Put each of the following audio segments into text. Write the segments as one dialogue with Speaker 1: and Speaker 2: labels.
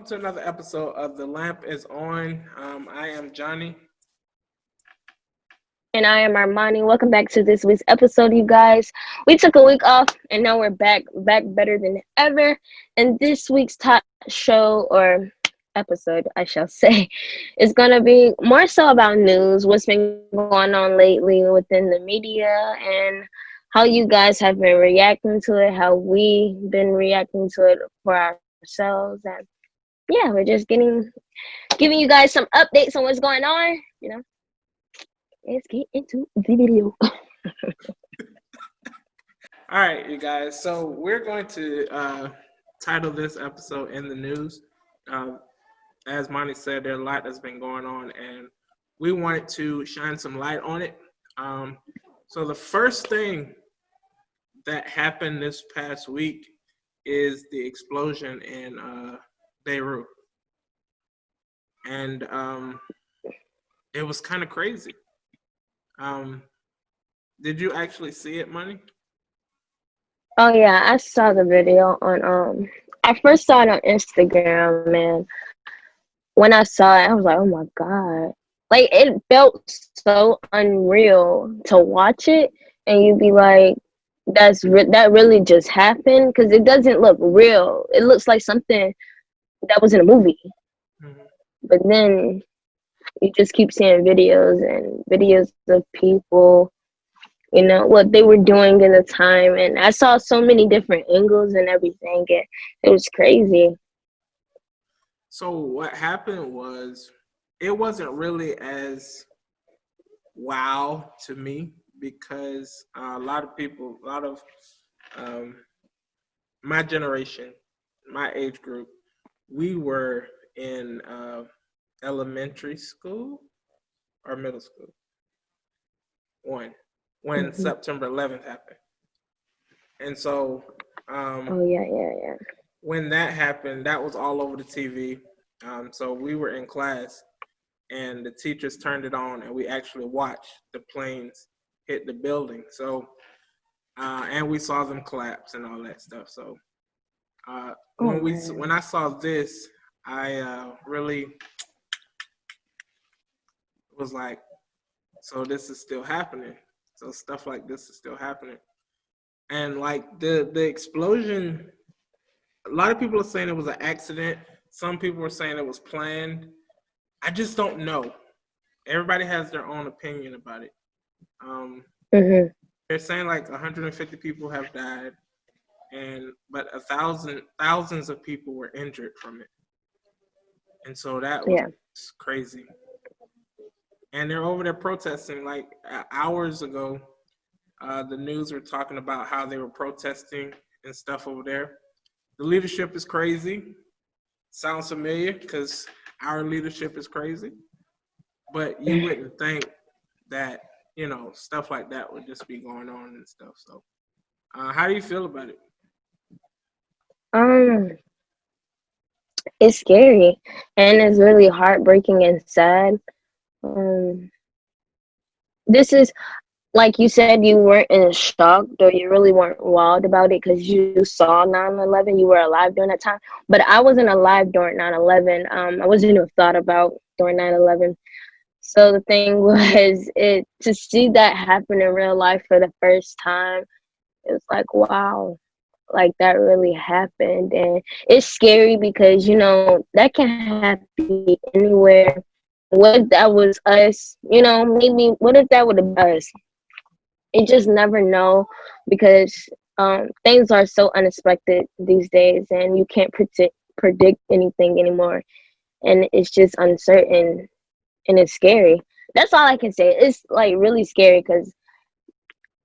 Speaker 1: to another episode of The Lamp is On. I am Johnny.
Speaker 2: And I am Armoni. Welcome back to this week's episode, you guys. We took a week off and now we're back better than ever. And this week's top show or episode, I shall say, is going to be more so about news, what's been going on lately within the media, and how you guys have been reacting to it, how we've been reacting to it for ourselves. And yeah, we're just giving you guys some updates on what's going on, Let's get into the video.
Speaker 1: All right, you guys. So we're going to title this episode "In the News." As Monty said, there's a lot that's been going on, and we wanted to shine some light on it. So the first thing that happened this past week is the explosion in Beirut, and it was kind of crazy. Did you actually see it, Money?
Speaker 2: Oh yeah, I saw the video on I first saw it on Instagram, and when I saw it, I was like, oh my God. Like it felt so unreal to watch it and you'd be like, that really just happened, because it doesn't look real. It looks like something that was in a movie.
Speaker 1: Mm-hmm.
Speaker 2: But then you just keep seeing videos of people, what they were doing in the time. And I saw so many different angles and everything. It was crazy.
Speaker 1: So what happened was, it wasn't really as wow to me because a lot of my generation, my age group, we were in elementary school or middle school. When September 11th happened. And so
Speaker 2: Oh yeah.
Speaker 1: when that happened, that was all over the TV. So we were in class and the teachers turned it on and we actually watched the planes hit the building. So and we saw them collapse and all that stuff. So when I saw this, I really was like, so this is still happening. So stuff like this is still happening. And like the explosion, a lot of people are saying it was an accident. Some people are saying it was planned. I just don't know. Everybody has their own opinion about it. They're saying like 150 people have died, but thousands of people were injured from it. And so that was crazy. And they're over there protesting. Like hours ago, the news were talking about how they were protesting and stuff over there. The leadership is crazy. Sounds familiar because our leadership is crazy. But you wouldn't think that, stuff like that would just be going on and stuff. So how do you feel about it?
Speaker 2: It's scary and it's really heartbreaking and sad. This is, like you said, you weren't in shock or you really weren't wild about it because you saw 9/11. You were alive during that time. But I wasn't alive during 9/11. I wasn't even thought about during 9/11. So the thing was, to see that happen in real life for the first time, it was like, wow, like that really happened. And it's scary because, that can happen anywhere. What if that was us? Maybe what if that would have been us? You just never know because things are so unexpected these days and you can't predict anything anymore. And it's just uncertain and it's scary. That's all I can say. It's like really scary because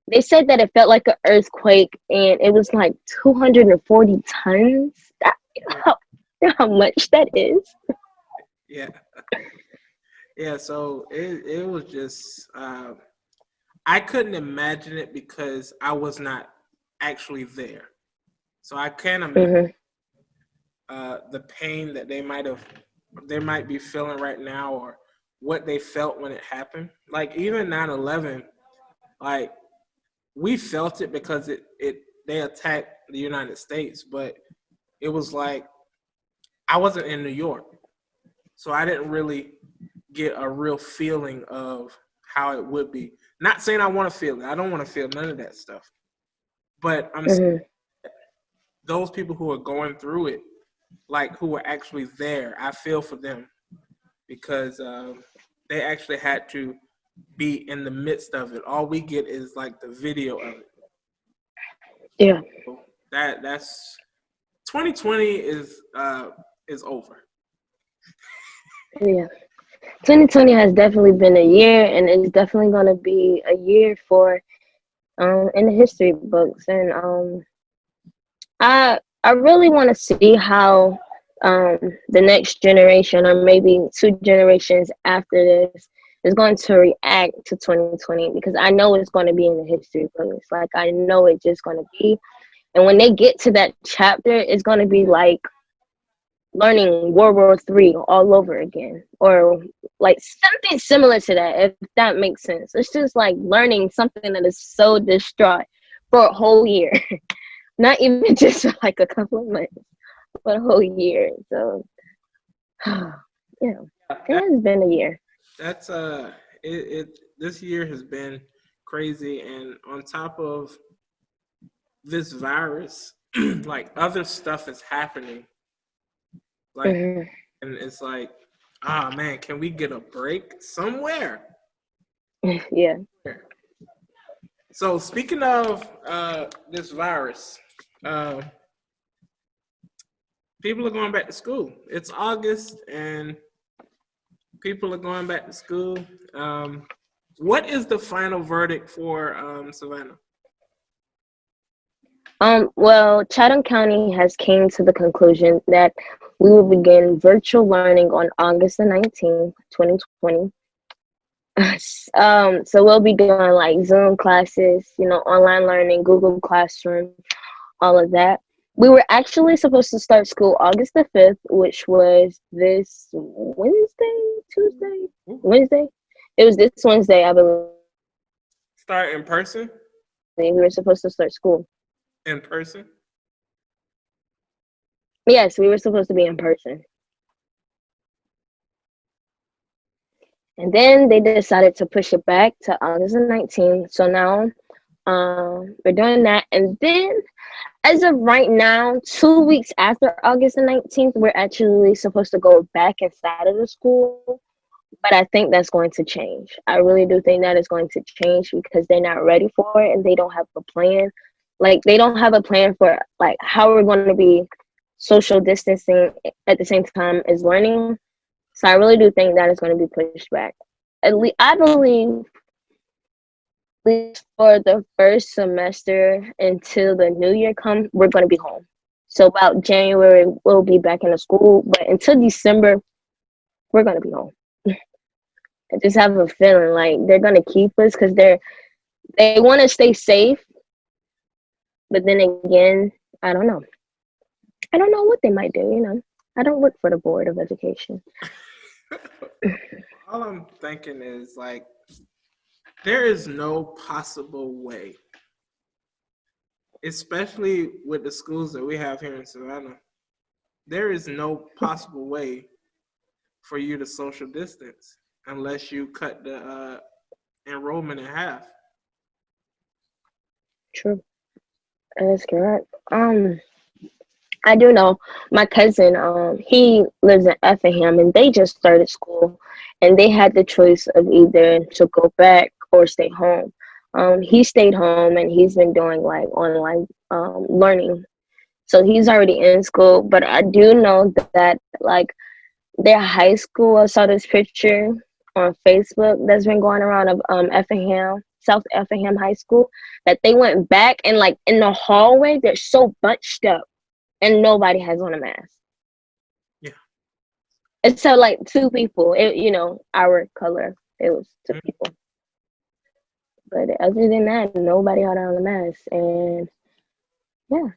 Speaker 2: they said that it felt like an earthquake and it was like 240 tons. You know how much that is?
Speaker 1: Yeah. Yeah, so it was just, I couldn't imagine it because I was not actually there. So I can't imagine the pain that they might be feeling right now or what they felt when it happened. Like even 9/11, like we felt it because they attacked the United States, but it was like I wasn't in New York, so I didn't really get a real feeling of how it would be. Not saying I want to feel it. I don't want to feel none of that stuff. But I'm saying those people who are going through it, like who are actually there, I feel for them because they actually had to be in the midst of it. All we get is like the video of it.
Speaker 2: Yeah.
Speaker 1: That's 2020 is over.
Speaker 2: Yeah. 2020 has definitely been a year, and it's definitely going to be a year for in the history books. And I really want to see how the next generation, or maybe two generations after this, is going to react to 2020, because I know it's going to be in the history books. Like, I know it's just going to be. And when they get to that chapter, it's going to be like learning World War III all over again, or like something similar to that, if that makes sense. It's just like learning something that is so distraught for a whole year, not even just like a couple of months, but a whole year. So, yeah, it has been a year.
Speaker 1: That's this year has been crazy, and on top of this virus, like other stuff is happening. Like, and it's like, ah man, can we get a break somewhere?
Speaker 2: Yeah.
Speaker 1: So speaking of this virus, people are going back to school. It's August, and people are going back to school. What is the final verdict for Savannah?
Speaker 2: Well, Chatham County has came to the conclusion that we will begin virtual learning on August the 19th, 2020. So we'll be doing like Zoom classes, online learning, Google Classroom, all of that. We were actually supposed to start school August the 5th, which was this Wednesday. It was this Wednesday, I believe.
Speaker 1: Start in person?
Speaker 2: We were supposed to start school.
Speaker 1: In person?
Speaker 2: Yes, we were supposed to be in person. And then they decided to push it back to August the 19th. So now we're doing that. And then as of right now, 2 weeks after August the 19th, we're actually supposed to go back inside of the school. But I think that's going to change. I really do think that is going to change because they're not ready for it and they don't have a plan. Like, they don't have a plan for like how we're going to be social distancing at the same time as learning. So I really do think that is going to be pushed back. At least I believe, at least for the first semester until the new year comes, we're going to be home. So about January, we'll be back in the school. But until December, we're going to be home. I just have a feeling like they're going to keep us because they want to stay safe. But then again, I don't know. I don't know what they might do. I don't work for the Board of Education.
Speaker 1: All I'm thinking is like, there is no possible way, especially with the schools that we have here in Savannah, there is no possible way for you to social distance unless you cut the enrollment in half.
Speaker 2: True. That's correct. I do know my cousin, he lives in Effingham, and they just started school, and they had the choice of either to go back or stay home. He stayed home, and he's been doing like online learning. So he's already in school, but I do know that like their high school, I saw this picture on Facebook that's been going around of Effingham, South Effingham High School, that they went back and like in the hallway, they're so bunched up and nobody has on a mask.
Speaker 1: Yeah.
Speaker 2: And so like two people, our color, it was two people. But other than that, nobody had on a mask. And yeah.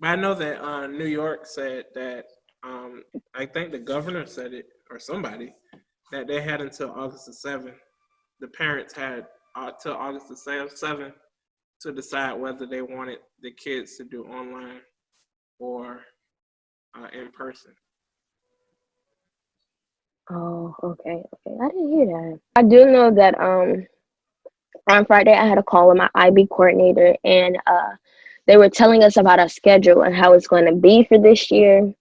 Speaker 1: I know that New York said that, I think the governor said it, or somebody, that they had until August the 7th. The parents had till August the 7th to decide whether they wanted the kids to do online or in person.
Speaker 2: Oh, okay, okay. I didn't hear that. I do know that on Friday I had a call with my IB coordinator, and they were telling us about our schedule and how it's going to be for this year.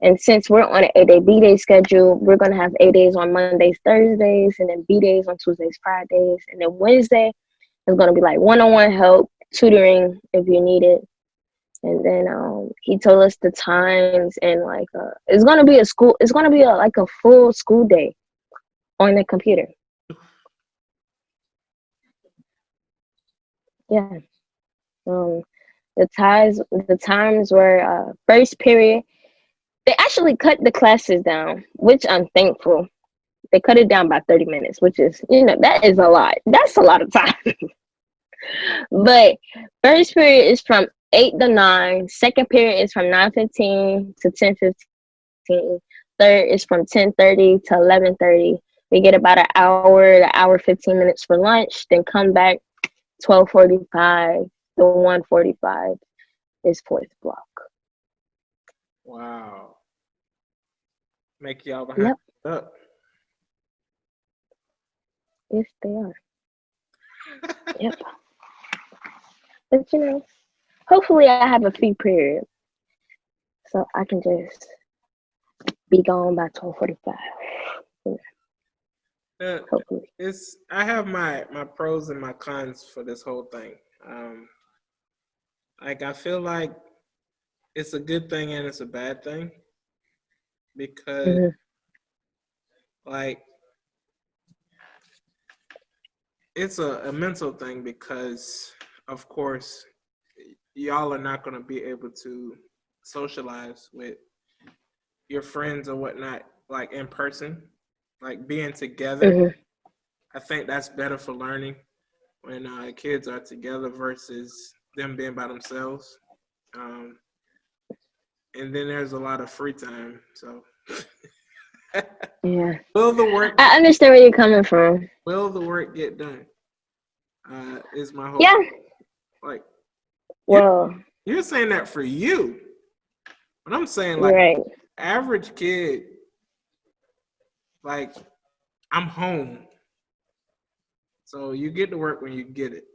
Speaker 2: And since we're on an 8-day B-day schedule, we're going to have 8 days on Mondays, Thursdays, and then B-days on Tuesdays, Fridays. And then Wednesday is going to be like one-on-one help, tutoring if you need it. And then he told us the times, and like it's going to be like a full school day on the computer. Yeah. Um, the times were first period. They actually cut the classes down, which I'm thankful. They cut it down by 30 minutes, which is, that is a lot. That's a lot of time. But first period is from 8 to 9. Second period is from 9:15 to 10:15. Third is from 10:30 to 11:30. We get about an hour 15 minutes for lunch, then come back 12:45 to 1:45 is fourth block.
Speaker 1: Wow. Make y'all behind up.
Speaker 2: Yes, they are. Yep. But hopefully I have a free period, so I can just be gone by 12:45. Hopefully.
Speaker 1: I have my pros and my cons for this whole thing. Like I feel like it's a good thing and it's a bad thing because like it's a mental thing because of course y'all are not going to be able to socialize with your friends or whatnot like in person, like being together. I think that's better for learning when kids are together versus them being by themselves. And then there's a lot of free time. So
Speaker 2: Yeah.
Speaker 1: will the work?
Speaker 2: I understand where you're coming from.
Speaker 1: Will the work get done? Is my whole like.
Speaker 2: Well,
Speaker 1: you're saying that for you, but I'm saying like
Speaker 2: right.
Speaker 1: average kid. Like I'm home, so you get to work when you get it,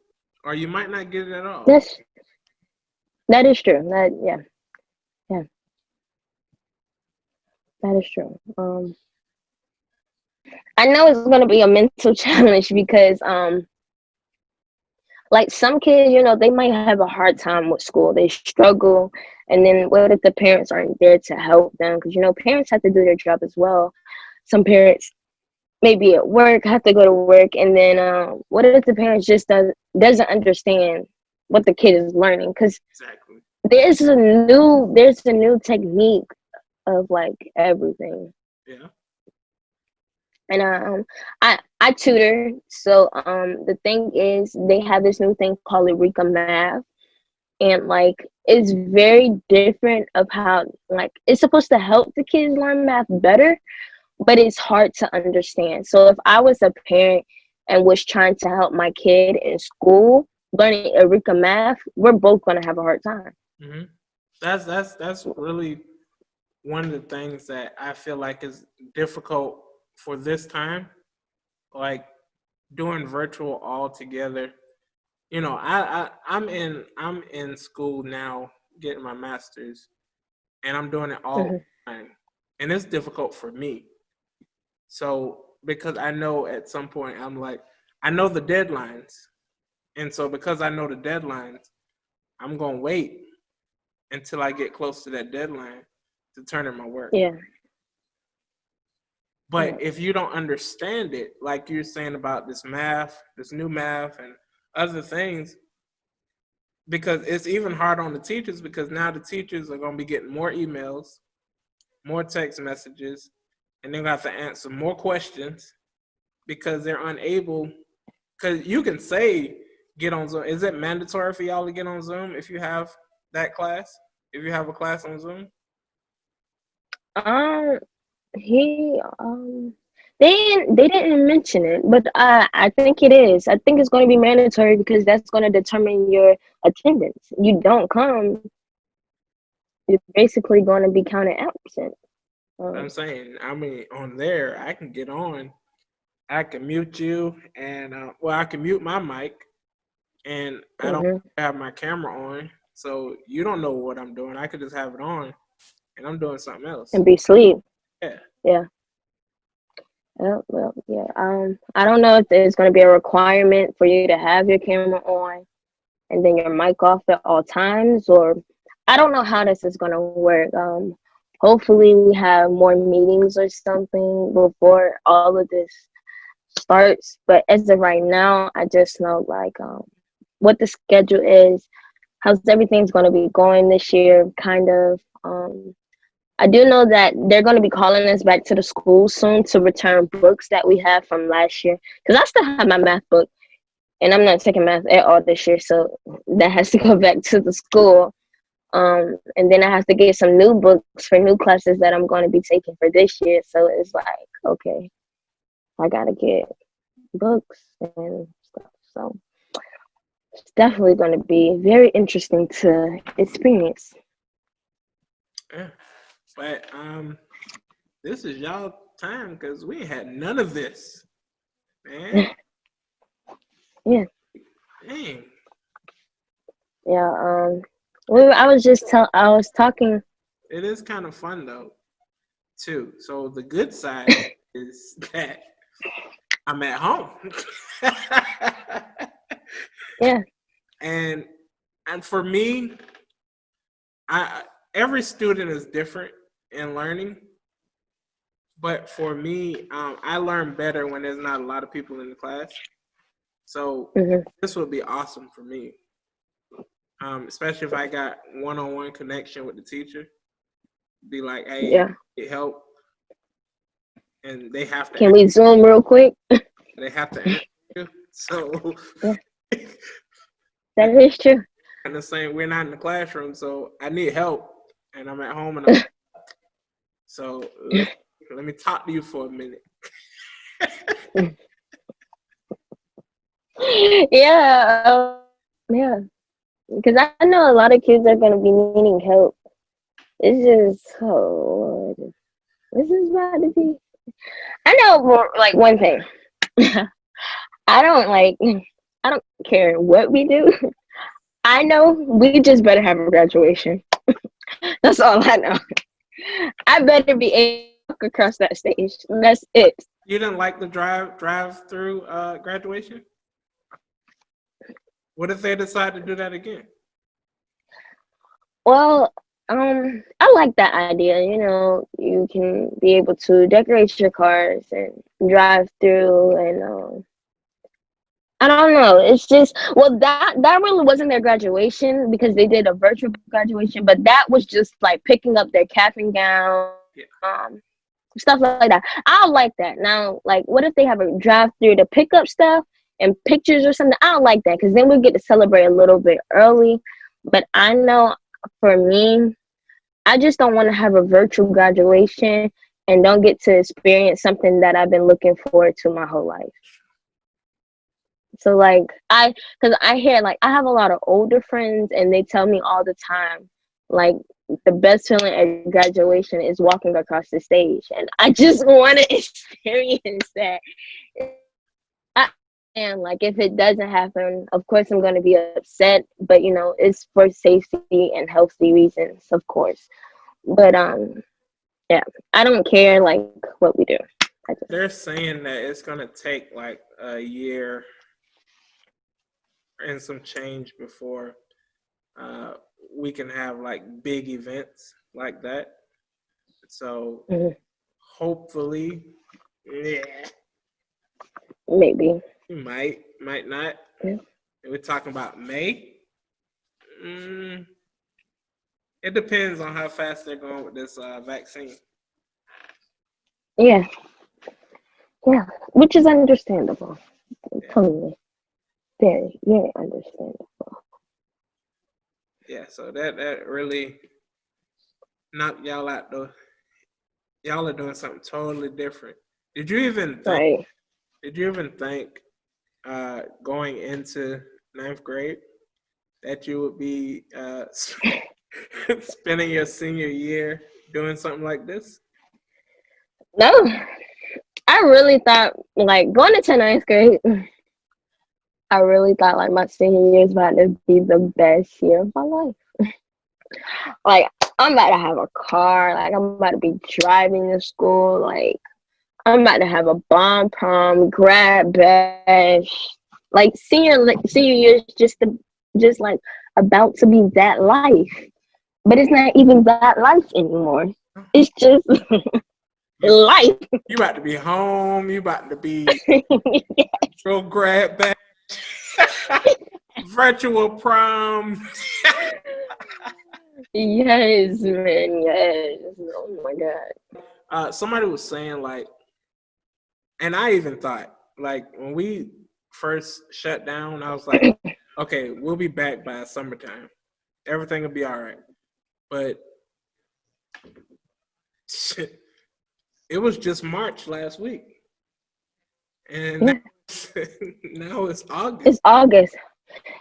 Speaker 1: or you might not get it at all.
Speaker 2: That is true. Yeah. That is true. I know it's gonna be a mental challenge because like some kids, they might have a hard time with school. They struggle, and then what if the parents aren't there to help them? Because parents have to do their job as well. Some parents maybe at work have to go to work, and then what if the parents just doesn't understand what the kid is learning? Because there's a new technique of like everything.
Speaker 1: Yeah.
Speaker 2: And I tutor, so the thing is they have this new thing called Eureka Math, and like it's very different of how like it's supposed to help the kids learn math better, but it's hard to understand. So if I was a parent and was trying to help my kid in school learning Eureka Math, we're both gonna have a hard time.
Speaker 1: Mm-hmm. That's really one of the things that I feel like is difficult for this time, like doing virtual all together. I'm in school now, getting my master's, and I'm doing it all online, and it's difficult for me. So because I know at some point I know the deadlines, and so because I know the deadlines, I'm gonna wait until I get close to that deadline to turn in my work.
Speaker 2: Yeah.
Speaker 1: But if you don't understand it, like you're saying about this new math and other things, because it's even hard on the teachers because now the teachers are going to be getting more emails, more text messages, and they're going to have to answer more questions because they're unable, because you can say get on Zoom. Is it mandatory for y'all to get on Zoom if you have that class? If you have a class on Zoom?
Speaker 2: They didn't mention it, but I think it is. I think it's going to be mandatory because that's going to determine your attendance. You don't come, you're basically going to be counted absent.
Speaker 1: I'm saying, I mean, on there, I can get on. I can mute you, and I can mute my mic, and I don't have my camera on, so you don't know what I'm doing. I could just have it on, and I'm doing something else.
Speaker 2: And be asleep.
Speaker 1: Yeah.
Speaker 2: Yeah. Well, yeah. I don't know if there's going to be a requirement for you to have your camera on and then your mic off at all times, or I don't know how this is going to work. Hopefully we have more meetings or something before all of this starts. But as of right now, I just know like what the schedule is, how's everything's going to be going this year, kind of. I do know that they're going to be calling us back to the school soon to return books that we have from last year. Because I still have my math book, and I'm not taking math at all this year, so that has to go back to the school. And then I have to get some new books for new classes that I'm going to be taking for this year. So it's like, okay, I got to get books and stuff. So it's definitely going to be very interesting to experience.
Speaker 1: Yeah. But this is y'all time because we ain't had none of this, man.
Speaker 2: Yeah.
Speaker 1: Dang.
Speaker 2: Yeah. I was talking.
Speaker 1: It is kind of fun though, too. So the good side is that I'm at home.
Speaker 2: Yeah.
Speaker 1: And for me, every student is different in learning. But for me, I learn better when there's not a lot of people in the class. So this would be awesome for me. Especially if I got one-on-one connection with the teacher. Be like, hey, get help. And they have to.
Speaker 2: Can we Zoom real quick?
Speaker 1: They have to answer you. So
Speaker 2: that is true.
Speaker 1: And the same, we're not in the classroom, so I need help, and I'm at home, and so let me talk to you for a minute.
Speaker 2: Yeah, because I know a lot of kids are going to be needing help. It's just, oh Lord, this is about to be. I know, like, one thing. I don't care what we do. I know we just better have a graduation. That's all I know. I better be able to walk across that stage. That's it.
Speaker 1: You didn't like the drive through graduation? What if they decide to do that again?
Speaker 2: Well, I like that idea. You know, you can be able to decorate your cars and drive through, and I don't know. It's just, well, that really wasn't their graduation because they did a virtual graduation, but that was just like picking up their cap and gown, stuff like that. I don't like that. Now, like, what if they have a drive through to pick up stuff and pictures or something? I don't like that because then we get to celebrate a little bit early. But I know for me, I just don't want to have a virtual graduation and don't get to experience something that I've been looking forward to my whole life. So like because I hear, like, I have a lot of older friends and they tell me all the time, like, the best feeling at graduation is walking across the stage, and I just want to experience that. And like, if it doesn't happen, of course I'm going to be upset, but you know, it's for safety and healthy reasons, of course. But yeah, I don't care like what we do.
Speaker 1: They're saying that it's going to take like a year and some change before we can have like big events like that. So hopefully,
Speaker 2: maybe.
Speaker 1: Might not.
Speaker 2: Yeah.
Speaker 1: We're talking about May. It depends on how fast they're going with this vaccine.
Speaker 2: Yeah, which is understandable. Totally, very, very understandable.
Speaker 1: Yeah, so that really knocked y'all out though. Y'all are doing something totally different. Did you even think?
Speaker 2: Right.
Speaker 1: Did you even think going into 9th grade that you would be spending your senior year doing something like this?
Speaker 2: No, I really thought like going into ninth grade. I really thought like my senior year is about to be the best year of my life. Like I'm about to have a car. Like I'm about to be driving to school. Like I'm about to have a bomb prom, grad bash. Like senior year is just like about to be that life, but it's not even that life anymore. It's just life.
Speaker 1: You about to be home. You about to be virtual grad bash, virtual prom.
Speaker 2: Yes, man. Yes. Oh my god.
Speaker 1: Somebody was saying like, and I even thought like when we first shut down, I was like, okay, we'll be back by summertime. Everything will be all right. But it was just March last week, and now it's August.
Speaker 2: It's August.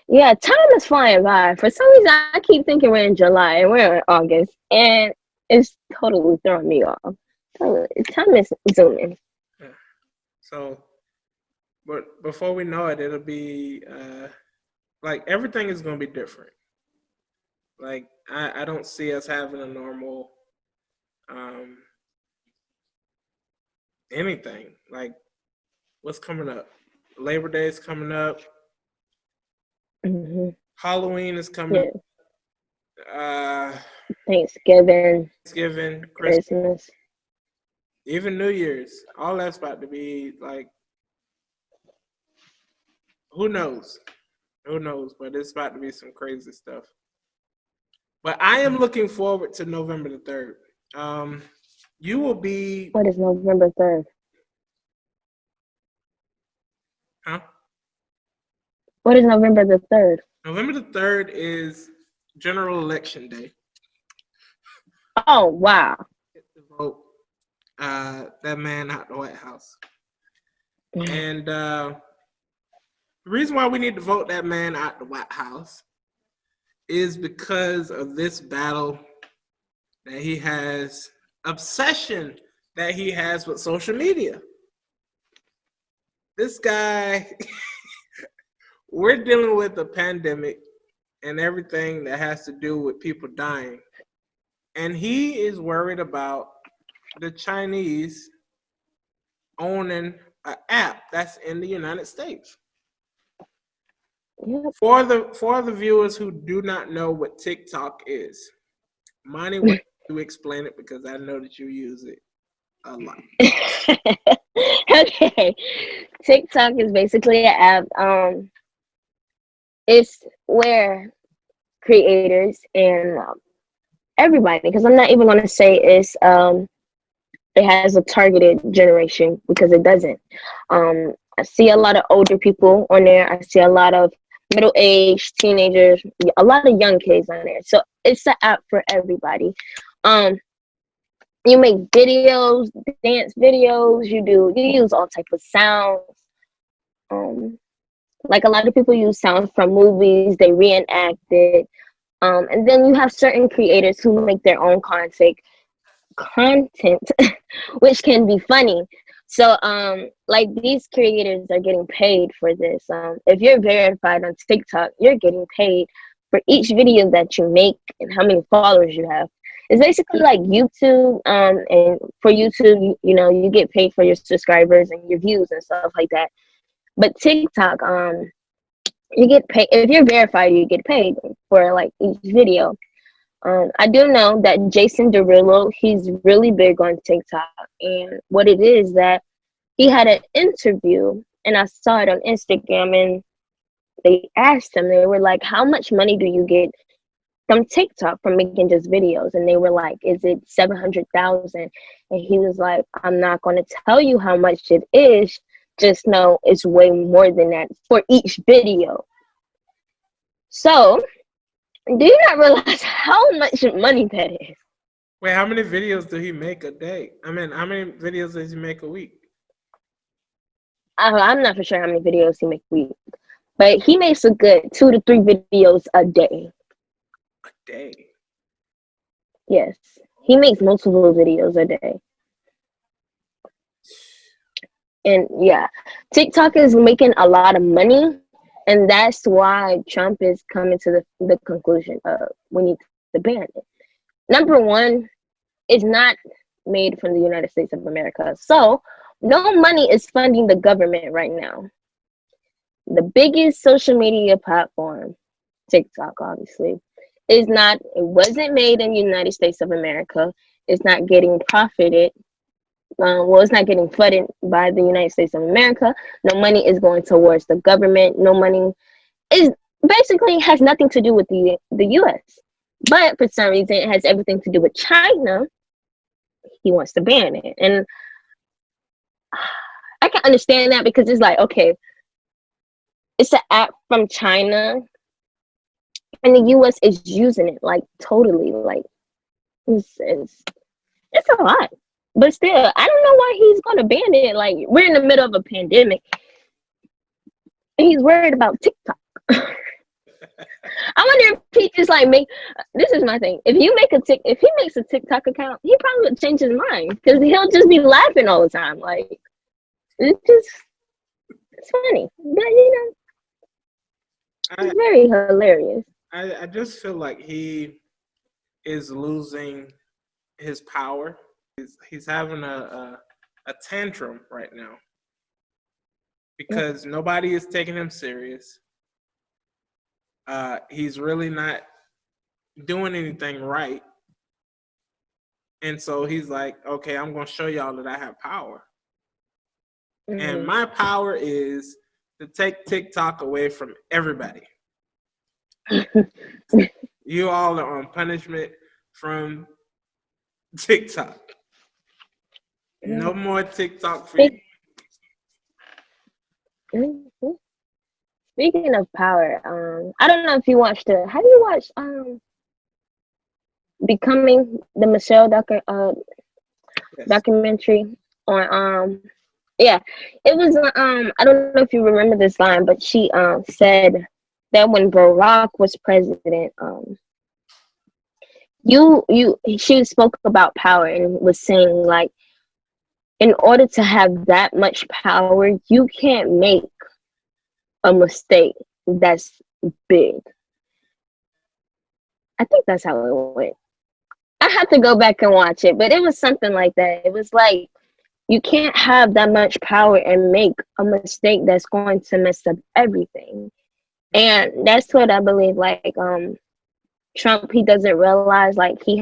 Speaker 2: Yeah, time is flying by. For some reason, I keep thinking we're in July and we're in August, and it's totally throwing me off. Time is zooming.
Speaker 1: Yeah. So, but before we know it, it'll be like everything is going to be different. Like I don't see us having a normal anything. Like what's coming up? Labor Day is coming up.
Speaker 2: Mm-hmm.
Speaker 1: Halloween is coming.
Speaker 2: Thanksgiving,
Speaker 1: Christmas, even New Year's. All that's about to be like, who knows? Who knows? But it's about to be some crazy stuff. But I am looking forward to November the 3rd. You will be.
Speaker 2: What is November 3rd?
Speaker 1: Huh?
Speaker 2: What is November the 3rd?
Speaker 1: November the 3rd is General Election Day.
Speaker 2: Oh, wow.
Speaker 1: Get to vote that man out the White House. And the reason why we need to vote that man out the White House is because of this battle that he has, obsession that he has with social media. This guy, we're dealing with a pandemic and everything that has to do with people dying. And he is worried about the Chinese owning an app that's in the United States.
Speaker 2: Yep.
Speaker 1: For the viewers who do not know what TikTok is, Monty, why don't you explain it, because I know that you use it a lot.
Speaker 2: Okay. TikTok is basically an app. It's where creators and everybody, because I'm not even going to say it has a targeted generation, because it doesn't. I see a lot of older people on there. I see a lot of middle-aged teenagers, a lot of young kids on there. So it's an app for everybody. You make videos, dance videos. You use all type of sounds. Like a lot of people use sounds from movies. They reenact it. And then you have certain creators who make their own content, which can be funny. So, like these creators are getting paid for this. If you're verified on TikTok, you're getting paid for each video that you make and how many followers you have. It's basically like YouTube. And for YouTube, you get paid for your subscribers and your views and stuff like that. But TikTok, you get paid if you're verified. You get paid for like each video. I do know that Jason Derulo, he's really big on TikTok, and what it is that he had an interview, and I saw it on Instagram, and they asked him, they were like, how much money do you get from TikTok from making just videos? And they were like, is it 700,000? And he was like, I'm not going to tell you how much it is, just know it's way more than that for each video. So do you not realize how much money that is?
Speaker 1: Wait, how many videos do he make a day? I mean, how many videos does he make a week?
Speaker 2: I'm not for sure how many videos he makes a week, but he makes a good 2 to 3 videos a day.
Speaker 1: A day?
Speaker 2: Yes. He makes multiple videos a day. And yeah, TikTok is making a lot of money, and that's why Trump is coming to the conclusion of we need to ban it. Number one, it's not made from the United States of America. So no money is funding the government right now. The biggest social media platform, TikTok, obviously, it wasn't made in the United States of America. It's not getting profited. Well, it's not getting funded by the United States of America. No money is going towards the government. No money is basically has nothing to do with the U.S. But for some reason, it has everything to do with China. He wants to ban it, and I can understand that because it's like, okay, it's an app from China, and the U.S. is using it like totally, like it's a lot. But still, I don't know why he's gonna ban it. Like we're in the middle of a pandemic, and he's worried about TikTok. I wonder if he just like make. This is my thing. If he makes a TikTok account, he probably would change his mind because he'll just be laughing all the time. Like it's funny, but it's very hilarious.
Speaker 1: I just feel like he is losing his power. He's having a tantrum right now because nobody is taking him serious. He's really not doing anything right. And so he's like, okay, I'm going to show y'all that I have power. Mm-hmm. And my power is to take TikTok away from everybody. You all are on punishment from TikTok. No more TikTok for you.
Speaker 2: Speaking of power, I don't know if you watched it. Have you watched Becoming the Michelle documentary on yeah, it was I don't know if you remember this line, but she said that when Barack was president, she spoke about power and was saying like in order to have that much power, you can't make a mistake that's big. I think that's how it went. I have to go back and watch it, but it was something like that. It was like you can't have that much power and make a mistake that's going to mess up everything. And that's what I believe. Like Trump, he doesn't realize like he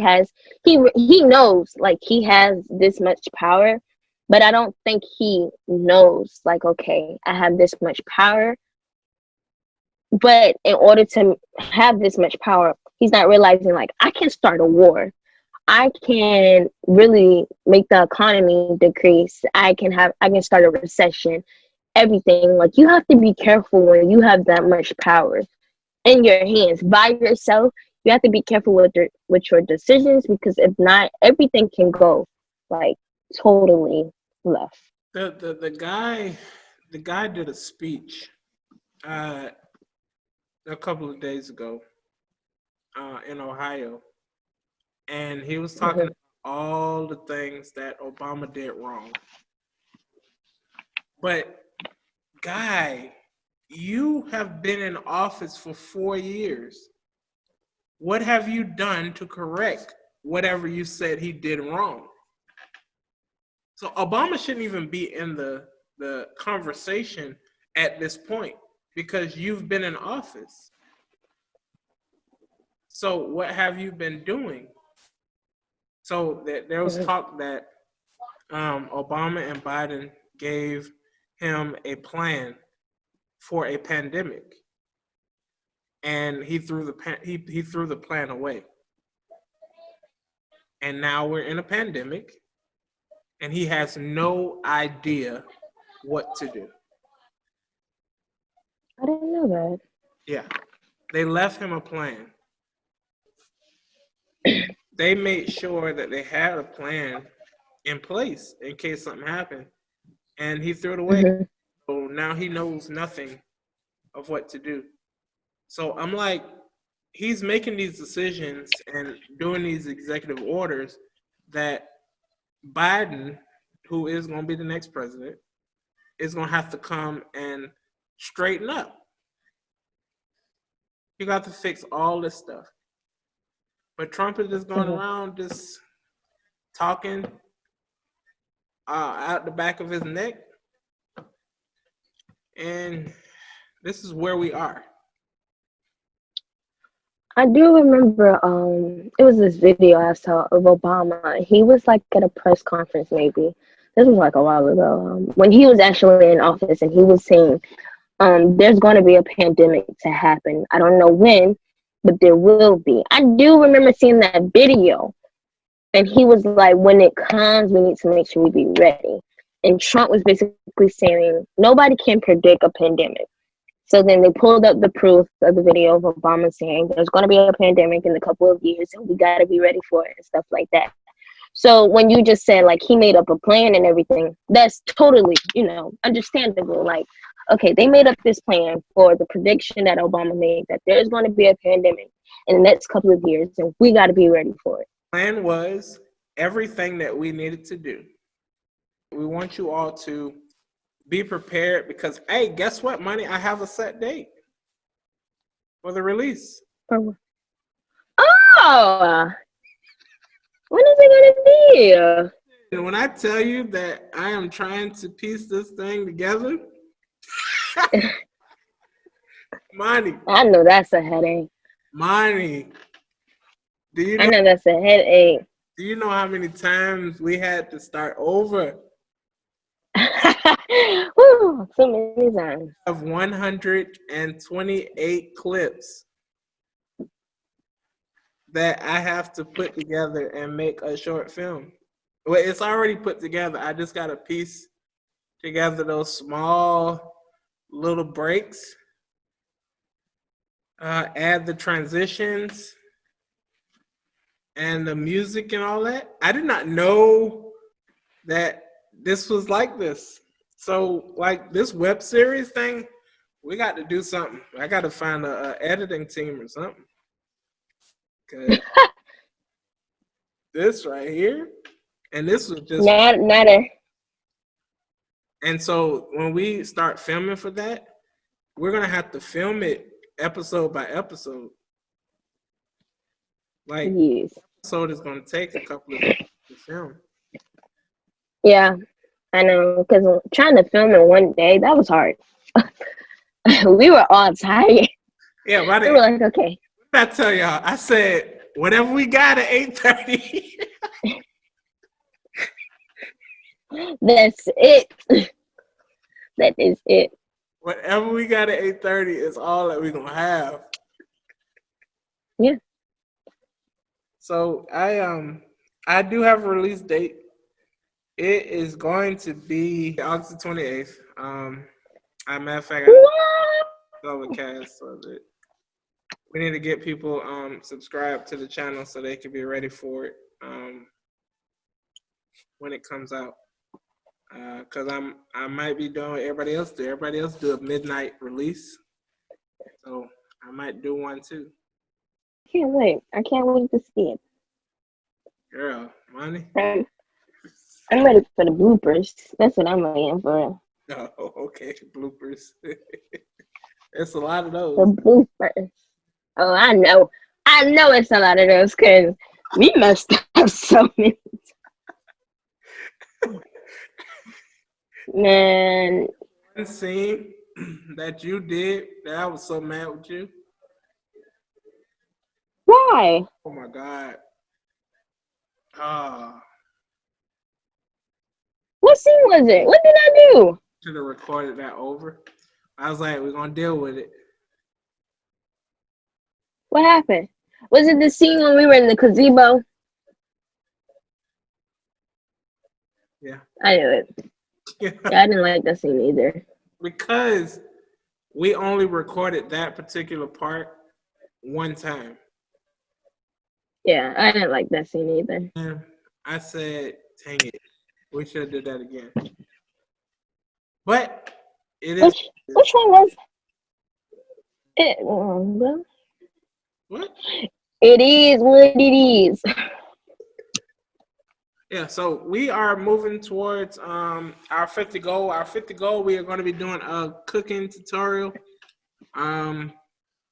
Speaker 2: knows like he has this much power, but I don't think he knows like, okay, I have this much power. But in order to have this much power, he's not realizing like I can start a war. I can really make the economy decrease. I can start a recession. Everything. Like you have to be careful when you have that much power in your hands by yourself. You have to be careful with your decisions because if not, everything can go like totally left.
Speaker 1: The guy did a speech a couple of days ago in Ohio, and he was talking about all the things that Obama did wrong. But guy, you have been in office for 4 years. What have you done to correct whatever you said he did wrong? So Obama shouldn't even be in the conversation at this point because you've been in office. So what have you been doing? So there was talk that Obama and Biden gave him a plan for a pandemic, and he threw the plan away. And now we're in a pandemic, and he has no idea what to do.
Speaker 2: I didn't know that.
Speaker 1: Yeah, they left him a plan. They made sure that they had a plan in place in case something happened, and he threw it away. So now he knows nothing of what to do. So I'm like, he's making these decisions and doing these executive orders that Biden, who is going to be the next president, is going to have to come and straighten up. You got to fix all this stuff. But Trump is just going around just talking out the back of his neck. And this is where we are.
Speaker 2: I do remember it was this video I saw of Obama. He was like at a press conference maybe. This was like a while ago. When he was actually in office, and he was saying there's going to be a pandemic to happen. I don't know when, but there will be. I do remember seeing that video. And he was like, when it comes, we need to make sure we be ready. And Trump was basically saying, nobody can predict a pandemic. So then they pulled up the proof of the video of Obama saying there's going to be a pandemic in a couple of years and we got to be ready for it and stuff like that. So when you just said, like, he made up a plan and everything, that's totally, understandable. Like, okay, they made up this plan for the prediction that Obama made that there's going to be a pandemic in the next couple of years and we got to be ready for it.
Speaker 1: Plan was everything that we needed to do. We want you all to be prepared because, hey, guess what, Money? I have a set date for the release.
Speaker 2: Oh, when is it going to be?
Speaker 1: And when I tell you that I am trying to piece this thing together, Money.
Speaker 2: I know that's a headache.
Speaker 1: Money.
Speaker 2: I know that's a headache.
Speaker 1: Do you know how many times we had to start over?
Speaker 2: Woo, so many times.
Speaker 1: I have 128 clips that I have to put together and make a short film. Well, it's already put together. I just got to piece together those small little breaks, add the transitions and the music and all that. I did not know that this was like this. So, like this web series thing, we got to do something. I got to find a editing team or something. Cause this right here, and this was just
Speaker 2: not a.
Speaker 1: And so when we start filming for that, we're gonna have to film it episode by episode. Like,
Speaker 2: yes.
Speaker 1: episode is gonna take a couple of days to film.
Speaker 2: Yeah, I know, because trying to film in one day, that was hard. We were all tired.
Speaker 1: Yeah, right.
Speaker 2: We were like, okay.
Speaker 1: What did I tell y'all? I said, whatever we got at 8:30.
Speaker 2: That's it. That is it.
Speaker 1: Whatever we got at 8:30 is all that we're gonna have.
Speaker 2: Yeah.
Speaker 1: So I do have a release date. It is going to be August 28th. Matter of fact, I go with cast of it. We need to get people subscribed to the channel so they can be ready for it when it comes out. Cause I might be doing what everybody else do. Everybody else do a midnight release, so I might do one too.
Speaker 2: Can't wait! I can't wait to see it.
Speaker 1: Girl, Money.
Speaker 2: I'm ready for the bloopers. That's what I'm waiting for.
Speaker 1: Oh, okay, bloopers. It's a lot of those.
Speaker 2: The bloopers. Oh, I know it's a lot of those because we messed up so many. Man.
Speaker 1: One scene that you did that I was so mad with you.
Speaker 2: Why?
Speaker 1: Oh my God.
Speaker 2: What scene was it? What did I do?
Speaker 1: Should have recorded that over. I was like, we're gonna deal with it.
Speaker 2: What happened? Was it the scene when we were in the gazebo?
Speaker 1: Yeah.
Speaker 2: I knew it. Yeah, I didn't like that scene either.
Speaker 1: Because we only recorded that particular part one time.
Speaker 2: Yeah, I didn't like that scene either.
Speaker 1: And I said, dang it, we should have did that again. But it is.
Speaker 2: Which one was it? Well,
Speaker 1: What?
Speaker 2: It is what it is.
Speaker 1: Yeah, so we are moving towards our 50 goal. Our 50 goal, we are going to be doing a cooking tutorial. Where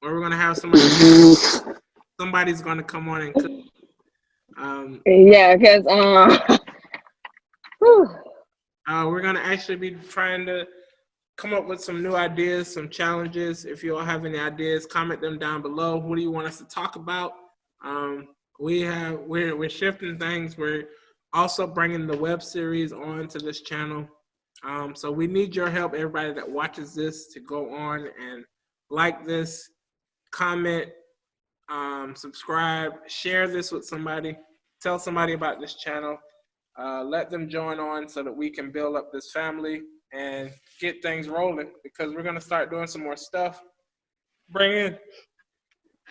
Speaker 1: we're going to have somebody's going to come on and cook.
Speaker 2: Yeah, because
Speaker 1: we're going to actually be trying to come up with some new ideas, some challenges. If you all have any ideas, comment them down below. What do you want us to talk about? We're shifting things. We're also bringing the web series onto this channel. So we need your help, everybody that watches this, to go on and like this, comment, subscribe, share this with somebody, tell somebody about this channel. Let them join on so that we can build up this family and get things rolling, because we're going to start doing some more stuff, bringing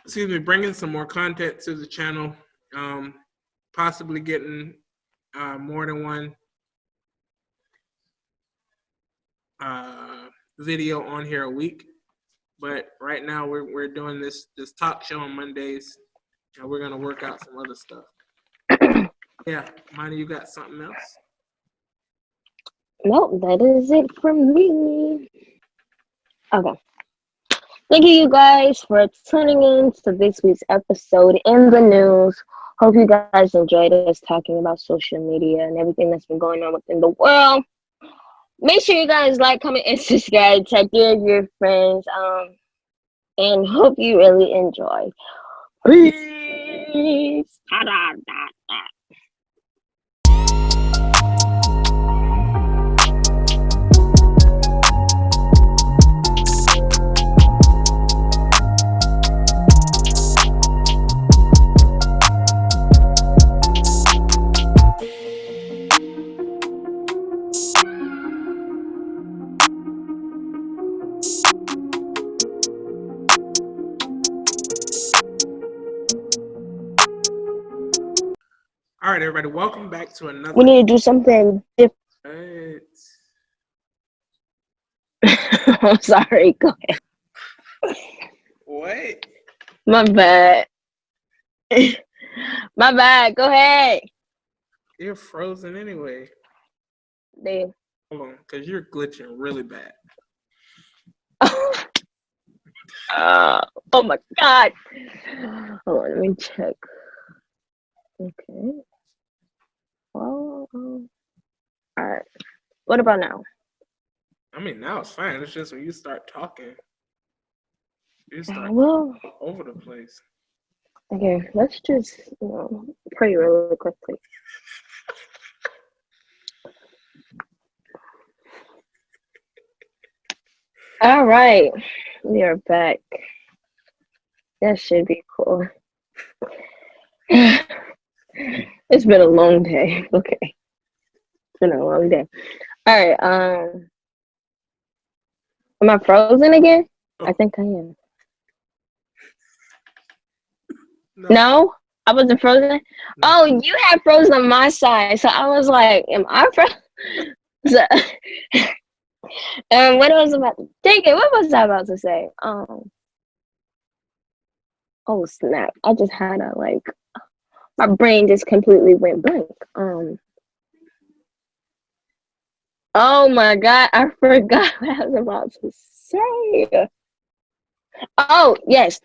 Speaker 1: some more content to the channel, possibly getting more than one video on here a week. But right now we're doing this talk show on Mondays, and we're going to work out some other stuff. Yeah, Monty, you got something else?
Speaker 2: Nope, that is it from me. Okay. Thank you guys for tuning in to this week's episode in the news. Hope you guys enjoyed us talking about social media and everything that's been going on within the world. Make sure you guys like, comment, and subscribe. Tag your friends. And hope you really enjoy. Peace.
Speaker 1: All right, everybody, welcome back to another.
Speaker 2: We need to do something different. I'm sorry. Go ahead.
Speaker 1: What?
Speaker 2: My bad. My bad. Go ahead.
Speaker 1: You're frozen anyway.
Speaker 2: Damn.
Speaker 1: Hold on, because you're glitching really bad.
Speaker 2: Oh my God. Hold on, let me check. Okay. Well, all right. What about now?
Speaker 1: I mean, now it's fine. It's just when you start talking, you start
Speaker 2: Well,
Speaker 1: all over the place.
Speaker 2: okay, let's just pray really quickly. All right, we are back. That should be cool. It's been a long day. Okay, it's been a long day. All right. Am I frozen again?
Speaker 1: Oh.
Speaker 2: I think I am. No, I wasn't frozen. No. Oh, you had frozen on my side, so I was like, "Am I frozen?" So, what was about? Dang it! What was I about to say? Oh snap! I just had a my brain just completely went blank. Oh my God! I forgot what I was about to say. Oh yes.